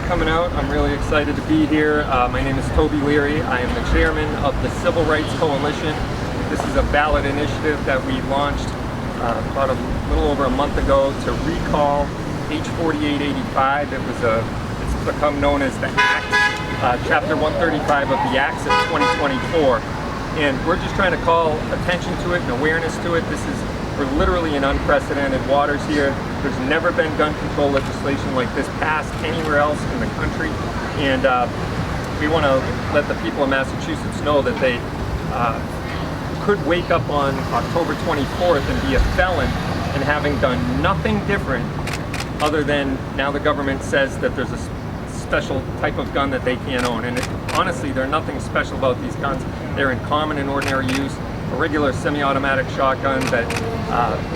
coming out. I'm really excited to be here. My name is Toby Leary. I am the chairman of the Civil Rights Coalition. This is a ballot initiative that we launched about a little over a month ago to recall H 4885. It's become known as the Act, Chapter 135 of the Acts of 2024. And we're just trying to call attention to it and awareness to it. We're literally in unprecedented waters here. There's never been gun control legislation like this passed anywhere else in the country. And we want to let the people of Massachusetts know that they could wake up on October 24th and be a felon and having done nothing different other than now the government says that there's a special type of gun that they can't own. And honestly, there's nothing special about these guns. They're in common and ordinary use. A regular semi-automatic shotgun that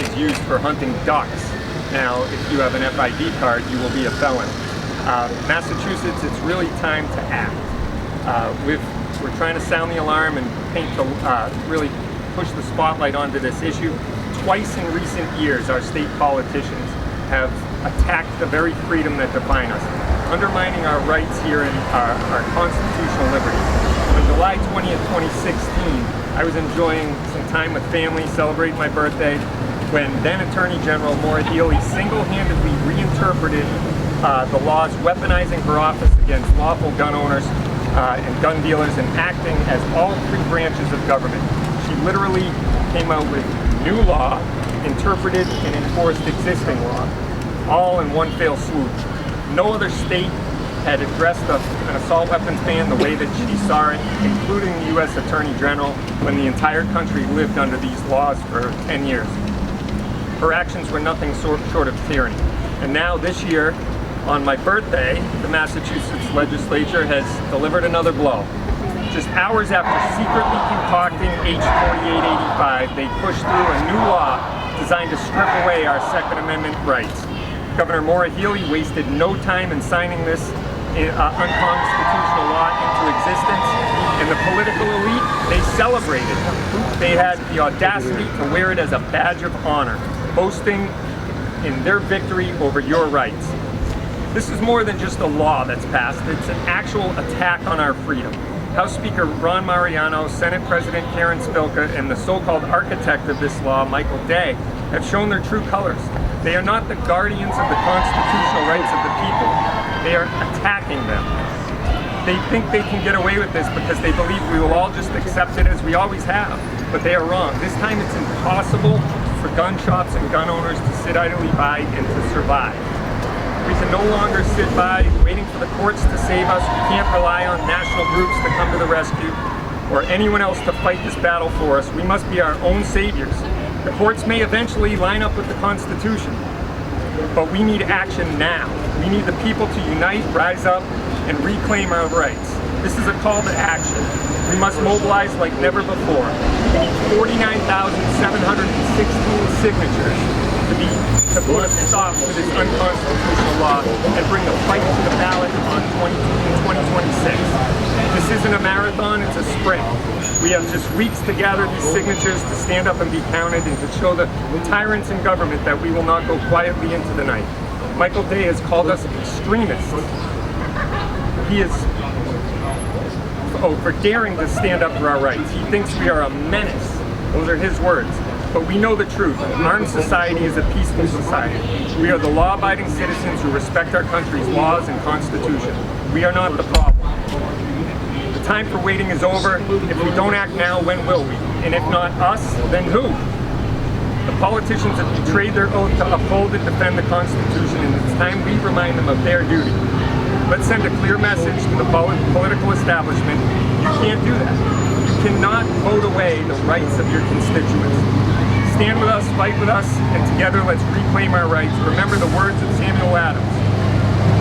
is used for hunting ducks. Now, if you have an FID card, you will be a felon. Massachusetts, it's really time to act. We're trying to sound the alarm and really push the spotlight onto this issue. Twice in recent years, our state politicians have attacked the very freedom that define us, undermining our rights here and our constitutional liberties. On July 20th, 2016, I was enjoying some time with family, celebrating my birthday, when then Attorney General Maura Healey single-handedly reinterpreted the laws weaponizing her office against lawful gun owners and gun dealers and acting as all three branches of government. She literally came out with new law, interpreted and enforced existing law, all in one fell swoop. No other state had addressed an assault weapons ban the way that she saw it, including the U.S. Attorney General, when the entire country lived under these laws for 10 years. Her actions were nothing short of tyranny. And now this year, on my birthday, the Massachusetts legislature has delivered another blow. Just hours after secretly concocting H 4885, they pushed through a new law designed to strip away our Second Amendment rights. Governor Maura Healey wasted no time in signing this unconstitutional law into existence, and the political elite, they celebrated. They had the audacity to wear it as a badge of honor, boasting in their victory over your rights. This is more than just a law that's passed, it's an actual attack on our freedom. House Speaker Ron Mariano, Senate President Karen Spilka, and the so-called architect of this law, Michael Day, have shown their true colors. They are not the guardians of the constitutional rights of the people. They are attacking them. They think they can get away with this because they believe we will all just accept it as we always have. But they are wrong. This time it's impossible for gun shops and gun owners to sit idly by and to survive. We can no longer sit by waiting for the courts to save us. We can't rely on national groups to come to the rescue or anyone else to fight this battle for us. We must be our own saviors. The courts may eventually line up with the Constitution, but we need action now. We need the people to unite, rise up, and reclaim our rights. This is a call to action. We must mobilize like never before. We need 49,716 signatures to put a stop to this unconstitutional law and bring the fight to the ballot in 2026. This isn't a marathon, it's a sprint. We have just weeks to gather these signatures, to stand up and be counted, and to show the tyrants in government that we will not go quietly into the night. Michael Day has called us extremists. He is for daring to stand up for our rights. He thinks we are a menace. Those are his words. But we know the truth. An armed society is a peaceful society. We are the law-abiding citizens who respect our country's laws and constitution. We are not the problem. The time for waiting is over. If we don't act now, when will we? And if not us, then who? The politicians have betrayed their oath to uphold and defend the Constitution, and it's time we remind them of their duty. Let's send a clear message to the political establishment. You can't do that. You cannot vote away the rights of your constituents. Stand with us, fight with us, and together let's reclaim our rights. Remember the words of Samuel Adams,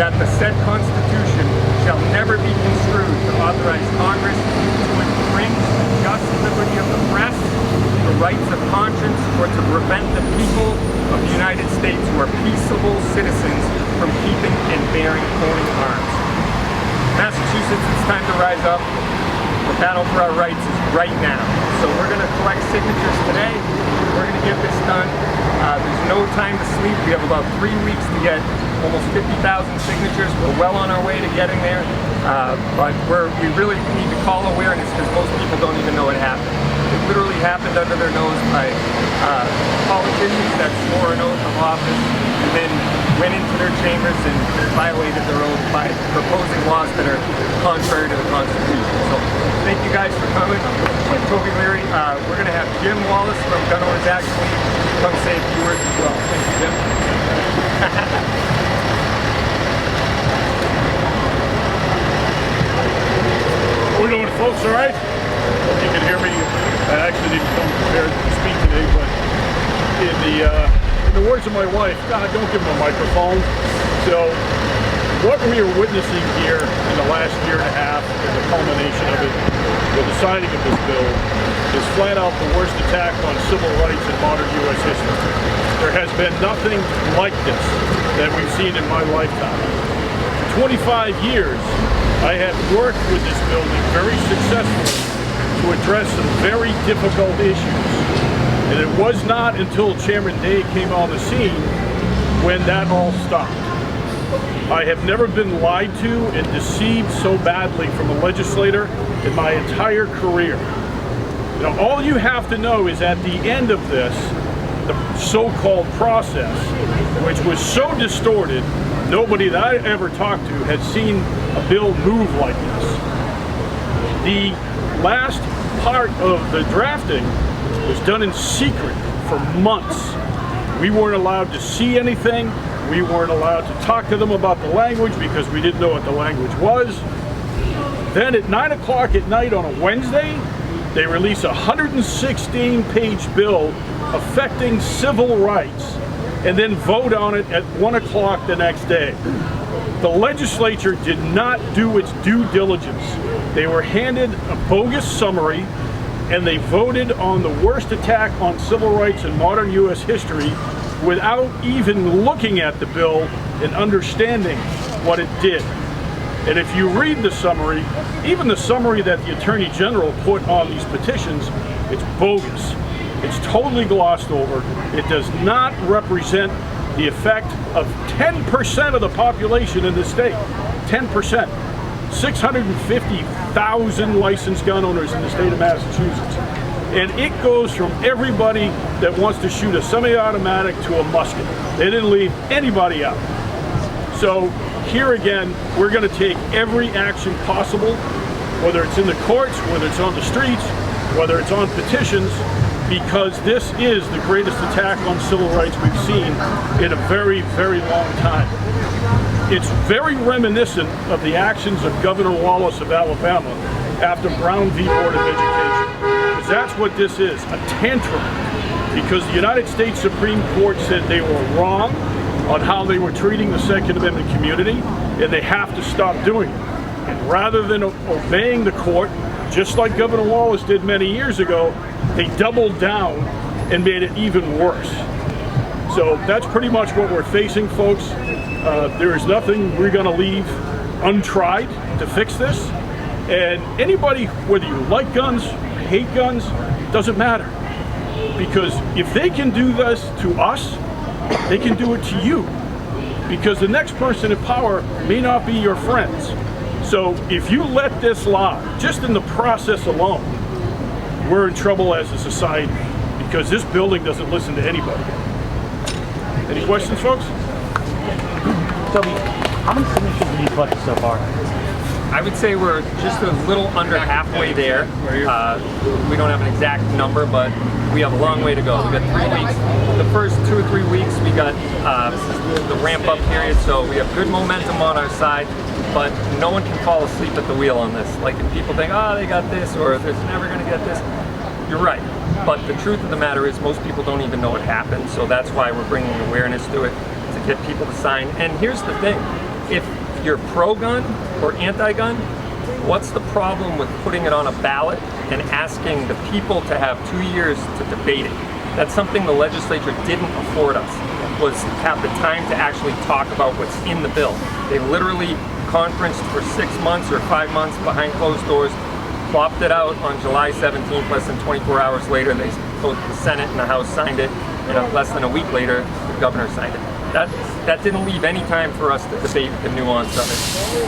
that the said Constitution shall never be construed to authorize Congress to infringe the just liberty of the press, the rights of conscience, or to prevent the people of the United States who are peaceable citizens from keeping and bearing owning arms. Massachusetts, it's time to rise up. The battle for our rights is right now. So we're going to collect signatures today. We're trying to get this done. There's no time to sleep. We have about 3 weeks to get almost 50,000 signatures. We're well on our way to getting there, but we really need to call awareness because most people don't even know it happened. It literally happened under their nose by politicians that swore an oath of office and then went into their chambers and violated their oath by proposing laws that are contrary to the Constitution. So thank you guys for coming. I'm Toby Leary. We're going to have Jim Wallace from Gun Owners actually come say a few words as well. Thank you, Jim. How we doing, folks? All right? Hope you can hear me. I actually didn't come prepared to speak today, but in the words of my wife, God, don't give him a microphone. So what we are witnessing here in the last year and a half, and the culmination of it, the signing of this bill, is flat out the worst attack on civil rights in modern U.S. history. There has been nothing like this that we've seen in my lifetime. For 25 years, I have worked with this building very successfully to address some very difficult issues. And it was not until Chairman Day came on the scene when that all stopped. I have never been lied to and deceived so badly from a legislator in my entire career. You know, all you have to know is at the end of this, the so-called process, which was so distorted, nobody that I ever talked to had seen a bill move like this. The last part of the drafting was done in secret for months. We weren't allowed to see anything. We weren't allowed to talk to them about the language because we didn't know what the language was. Then at 9 o'clock at night on a Wednesday, they release a 116-page bill affecting civil rights and then vote on it at 1 o'clock the next day. The legislature did not do its due diligence. They were handed a bogus summary and they voted on the worst attack on civil rights in modern U.S. history without even looking at the bill and understanding what it did. And if you read the summary, even the summary that the Attorney General put on these petitions, it's bogus. It's totally glossed over. It does not represent the effect of 10% of the population in the state. 10%. 650,000 licensed gun owners in the state of Massachusetts. And it goes from everybody that wants to shoot a semi-automatic to a musket. They didn't leave anybody out. So here again, we're going to take every action possible, whether it's in the courts, whether it's on the streets, whether it's on petitions, because this is the greatest attack on civil rights we've seen in a very, very long time. It's very reminiscent of the actions of Governor Wallace of Alabama after Brown v. Board of Education. Because that's what this is, a tantrum. Because the United States Supreme Court said they were wrong on how they were treating the Second Amendment community, and they have to stop doing it. And rather than obeying the court, just like Governor Wallace did many years ago, they doubled down and made it even worse. So that's pretty much what we're facing, folks. There is nothing we're going to leave untried to fix this. And anybody, whether you like guns, hate guns, doesn't matter. Because if they can do this to us, they can do it to you. Because the next person in power may not be your friends. So if you let this lie, just in the process alone, we're in trouble as a society because this building doesn't listen to anybody. Any questions, folks? Toby, how many signatures have you collected so far? I would say we're just a little under halfway there. We don't have an exact number, but we have a long way to go. We got 3 weeks. The first 2 or 3 weeks, we got the ramp-up period, so we have good momentum on our side, but no one can fall asleep at the wheel on this. Like if people think, oh, they got this, or they're never going to get this, you're right. But the truth of the matter is most people don't even know it happened, so that's why we're bringing awareness to it, to get people to sign. And here's the thing, if you're pro-gun or anti-gun, what's the problem with putting it on a ballot and asking the people to have 2 years to debate it? That's something the legislature didn't afford us, was have the time to actually talk about what's in the bill. They literally conferenced for 6 months or 5 months behind closed doors, plopped it out on July 17th. Less than 24 hours later, both the Senate and the House signed it, and less than a week later, the governor signed it. That didn't leave any time for us to debate the nuance of it.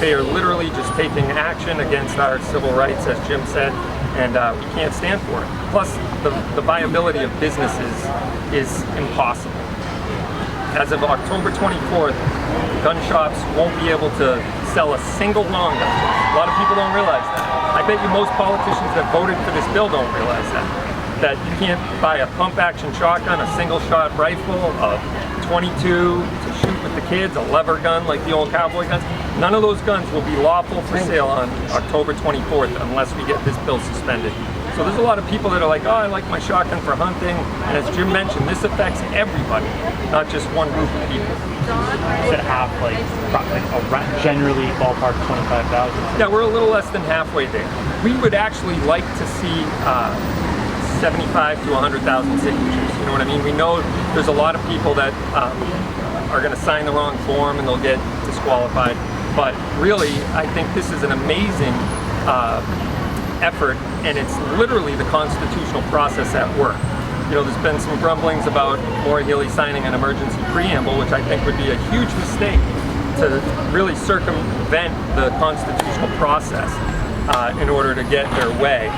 They are literally just taking action against our civil rights, as Jim said, and we can't stand for it. Plus, the viability of businesses is impossible. As of October 24th, gun shops won't be able to sell a single long gun. A lot of people don't realize that. I bet you most politicians that voted for this bill don't realize that you can't buy a pump-action shotgun, a single-shot rifle, a .22 to shoot with the kids, a lever gun like the old cowboy guns. None of those guns will be lawful for sale on October 24th unless we get this bill suspended. So there's a lot of people that are like, oh, I like my shotgun for hunting. And as Jim mentioned, this affects everybody, not just one group of people. Should have generally ballpark 25,000. Yeah, we're a little less than halfway there. We would actually like to see 75 to 100,000 signatures. You know what I mean? We know there's a lot of people that are going to sign the wrong form and they'll get disqualified. But really, I think this is an amazing effort, and it's literally the constitutional process at work. You know, there's been some grumblings about Maura Healey signing an emergency preamble, which I think would be a huge mistake to really circumvent the constitutional process in order to get their way.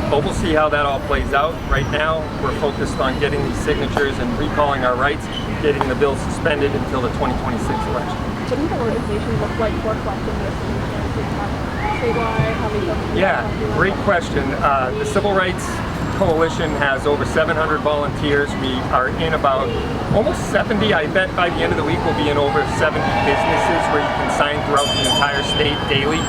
But we'll see how that all plays out. Right now, we're focused on getting these signatures and recalling our rights, getting the bill suspended until the 2026 election. What do the organizations look like for collecting this statewide? How many Yeah, great question. The Civil Rights Coalition has over 700 volunteers. We are in about almost 70. I bet by the end of the week we'll be in over 70 businesses where you can sign throughout the entire state daily.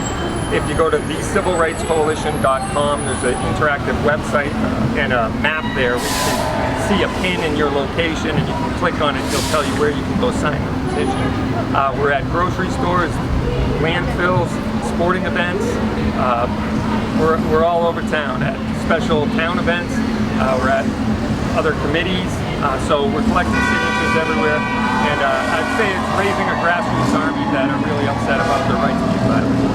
If you go to thecivilrightscoalition.com, there's an interactive website and a map there where you can see a pin in your location, and you can click on it. It'll tell you where you can go sign the petition. We're at grocery stores, landfills, sporting events. We're all over town at special town events. We're at other committees. So we're collecting signatures everywhere. And I'd say it's raising a grassroots army that are really upset about their right to be violated.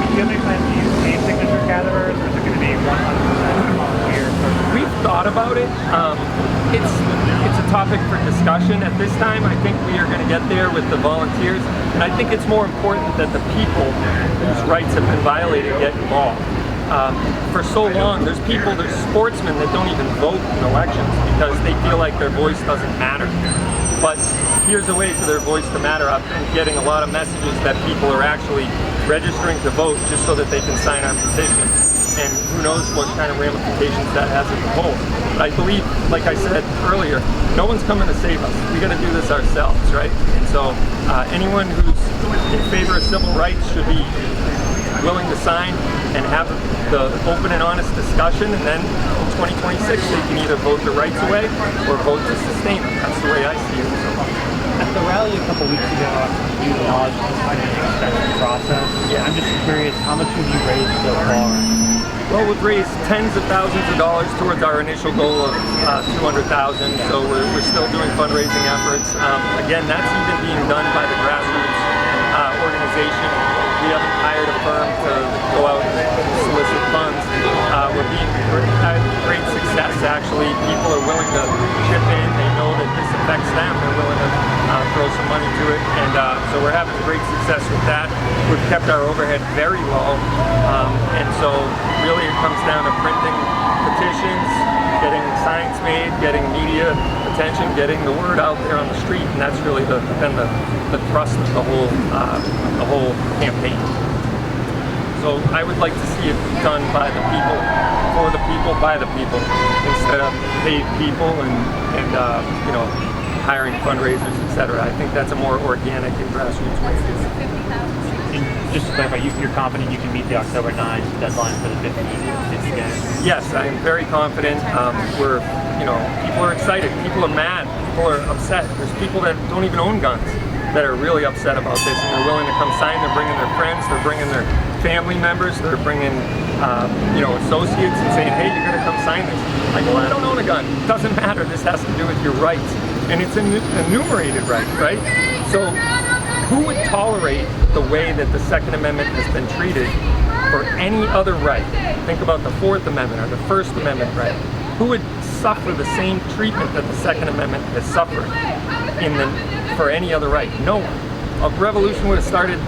Do you have any plans to use paid signature gatherers, or is it going to be 100% volunteer? We've thought about it. It's a topic for discussion at this time. I think we are going to get there with the volunteers, and I think it's more important that the people whose rights have been violated get involved. For so long, there's sportsmen that don't even vote in elections because they feel like their voice doesn't matter. But here's a way for their voice to matter. I've been getting a lot of messages that people are actually registering to vote just so that they can sign our petition. And who knows what kind of ramifications that has at the polls. But I believe, like I said earlier, no one's coming to save us. We got to do this ourselves, right? And so anyone who's in favor of civil rights should be willing to sign and have the open and honest discussion, and then in 2026 they can either vote the rights away or vote to sustain them. That's the way I see it. At the rally a couple weeks ago, you acknowledged this kind of expensive process. Yeah. I'm just curious, how much have you raised so far? Well, we've raised tens of thousands of dollars towards our initial goal of 200,000. So we're still doing fundraising efforts. Again, that's even being done by the grassroots organization. We haven't hired a firm to go out and solicit funds. We're having great success, actually. People are willing to chip in. They know that this affects them. They're willing to throw some money to it. And so we're having great success with that. We've kept our overhead very low. And so really it comes down to printing petitions, getting signs made, getting media attention, getting the word out there on the street, and that's really been the thrust of the whole campaign. So I would like to see it done by the people, for the people, by the people, instead of paid people and you know, hiring fundraisers, etc. I think that's a more organic and grassroots way to do it. And just to clarify, you're confident you can meet the October 9th deadline for the 50 games? Yes, I am very confident. People are excited. People are mad. People are upset. There's people that don't even own guns that are really upset about this, and they're willing to come sign. They're bringing their friends. They're bringing their family members. They're bringing, associates and saying, "Hey, you're going to come sign this." I go, "I don't own a gun. It doesn't matter. This has to do with your rights, and it's an enumerated right, right?" So, who would tolerate the way that the Second Amendment has been treated for any other right, think about the Fourth Amendment or the First Amendment right, who would suffer the same treatment that the Second Amendment has suffered for any other right? No one. A revolution would have started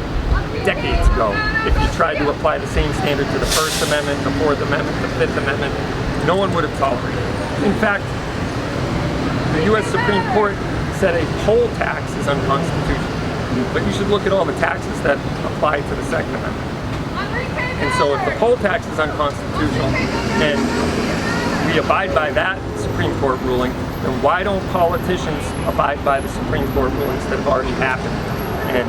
decades ago if you tried to apply the same standard to the First Amendment, the Fourth Amendment, the Fifth Amendment. No one would have tolerated it. In fact, the U.S. Supreme Court said a poll tax is unconstitutional. But you should look at all the taxes that apply to the Second Amendment. And so if the poll tax is unconstitutional and we abide by that Supreme Court ruling, then why don't politicians abide by the Supreme Court rulings that have already happened and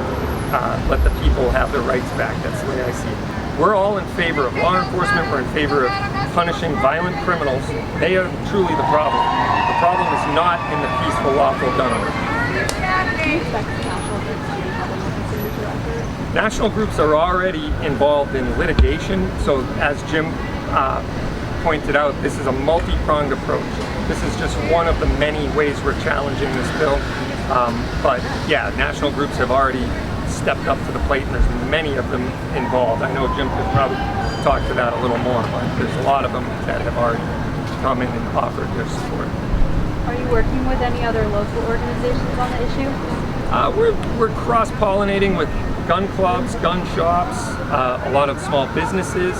let the people have their rights back? That's the way I see it. We're all in favor of law enforcement. We're in favor of punishing violent criminals. They are truly the problem. The problem is not in the peaceful, lawful gun owner. Do you expect national groups to have a more signature effort? National groups are already involved in litigation, so as Jim pointed out, this is a multi-pronged approach. This is just one of the many ways we're challenging this bill. But yeah, national groups have already stepped up to the plate, and there's many of them involved. I know Jim could probably talk to that a little more, but there's a lot of them that have already come in and offered their support. Are you working with any other local organizations on the issue? We're cross-pollinating with gun clubs, gun shops, a lot of small businesses.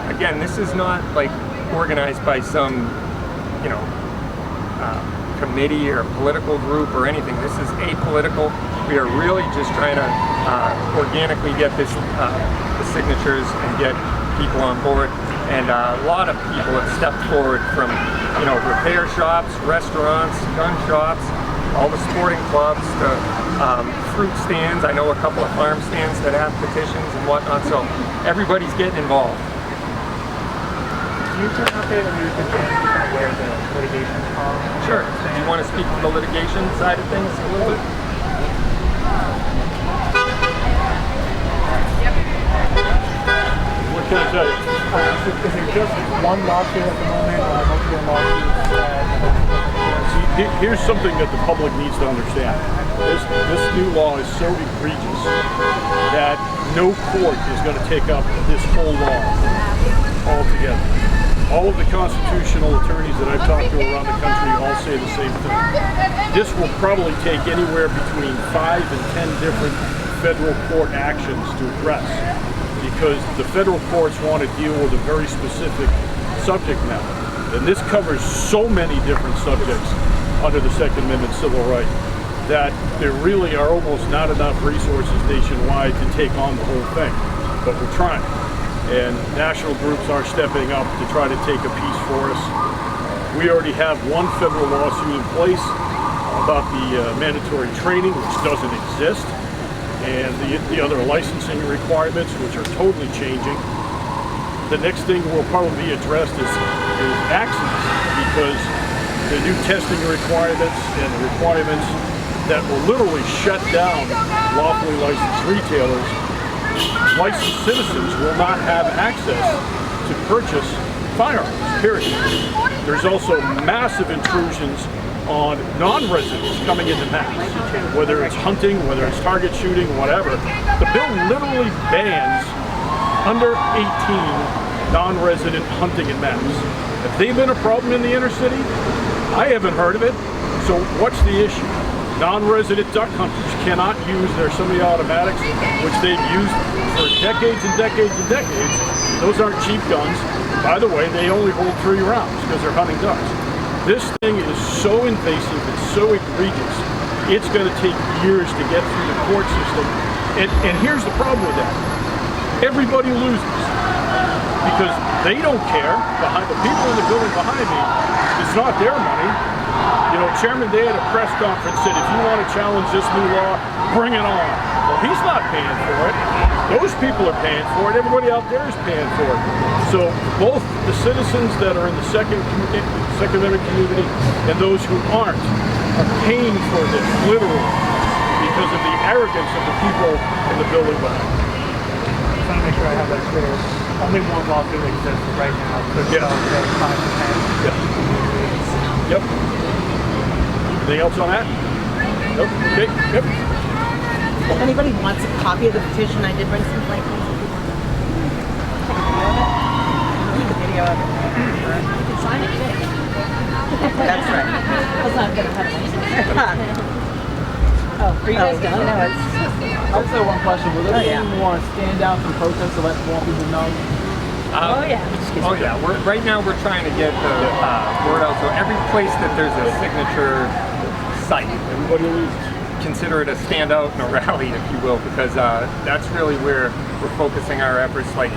Again, this is not like organized by some, committee or political group or anything. This is apolitical. We are really just trying to organically get the signatures and get people on board. And a lot of people have stepped forward from, repair shops, restaurants, gun shops, all the sporting clubs, to fruit stands. I know a couple of farm stands that have petitions and whatnot, so everybody's getting involved. Can you turn up there and you can where the litigation is from? Sure. Do you want to speak to the litigation side of things a little bit? What can I tell you? Is it just one lawsuit at the moment, or multiple lawsuits? See, here's something that the public needs to understand. This new law is so egregious that no court is going to take up this whole law altogether. All of the constitutional attorneys that I've talked to around the country all say the same thing. This will probably take anywhere between 5 and 10 different federal court actions to address, because the federal courts want to deal with a very specific subject matter. And this covers so many different subjects under the Second Amendment civil right that there really are almost not enough resources nationwide to take on the whole thing. But we're trying. And national groups are stepping up to try to take a piece for us. We already have one federal lawsuit in place about the mandatory training, which doesn't exist, and the other licensing requirements, which are totally changing. The next thing will probably be addressed is accidents, because the new testing requirements and the requirements that will literally shut down lawfully licensed retailers. Licensed citizens will not have access to purchase firearms, period. There's also massive intrusions on non-residents coming into Mass, whether it's hunting, whether it's target shooting, whatever. The bill literally bans under 18 non-resident hunting in Mass. Have they been a problem in the inner city? I haven't heard of it. So what's the issue? Non-resident duck hunters cannot use their semi-automatics, which they've used for decades and decades and decades. Those aren't cheap guns. By the way, they only hold 3 rounds because they're hunting ducks. This thing is so invasive, it's so egregious, it's going to take years to get through the court system. And here's the problem with that. Everybody loses because they don't care. Behind the people in the building behind me, it's not their money. Chairman Day at a press conference said, if you want to challenge this new law, bring it on. Well, he's not paying for it. Those people are paying for it. Everybody out there is paying for it. So both the citizens that are in the Second Amendment community and those who aren't are paying for this, literally, because of the arrogance of the people in the building behind me. I want to make sure I have that clear. Only one lawsuit exists right now. Yeah. 5%. Yep. Anything else on that? Nope. Okay. Yep. If anybody wants a copy of the petition, I did bring some blank ones. of it? Need a video of it. You can sign it today. That's right. That's not gonna happen. Oh, are you guys done? You know, it's, I just have one question. Will there be yeah. any more stand-outs and protests to let more people know? Oh yeah. Oh yeah, right now we're trying to get the word out. So every place that there's a signature site, Everybody leaves. consider it a standout and a rally, if you will, because that's really where we're focusing our efforts. Like,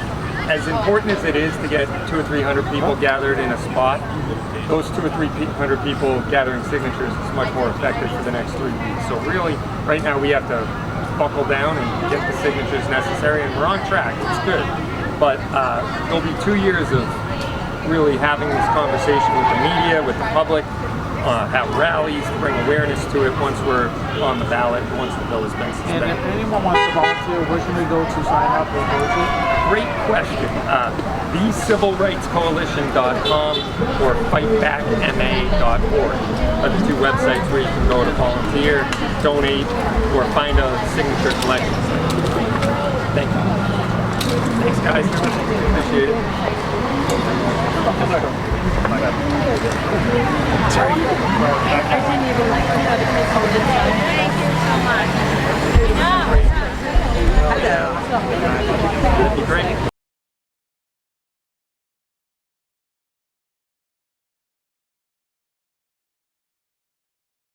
as important as it is to get 200 or 300 people gathered in a spot, those 200 or 300 people gathering signatures is much more effective for the next 3 weeks. So really, right now we have to buckle down and get the signatures necessary, and we're on track. It's good. But there'll be 2 years of really having this conversation with the media, with the public, have rallies, bring awareness to it once we're on the ballot, once the bill has been And suspended. if anyone wants to volunteer, where should they go to sign up or go to? Great question. TheCivilRightsCoalition.com or FightBackMA.org are the two websites where you can go to volunteer, donate, or find a signature collection site. Thank you. Thanks, guys. Appreciate it. I didn't even like how the kids hold inside. Thank you so much. hello. That'd be great.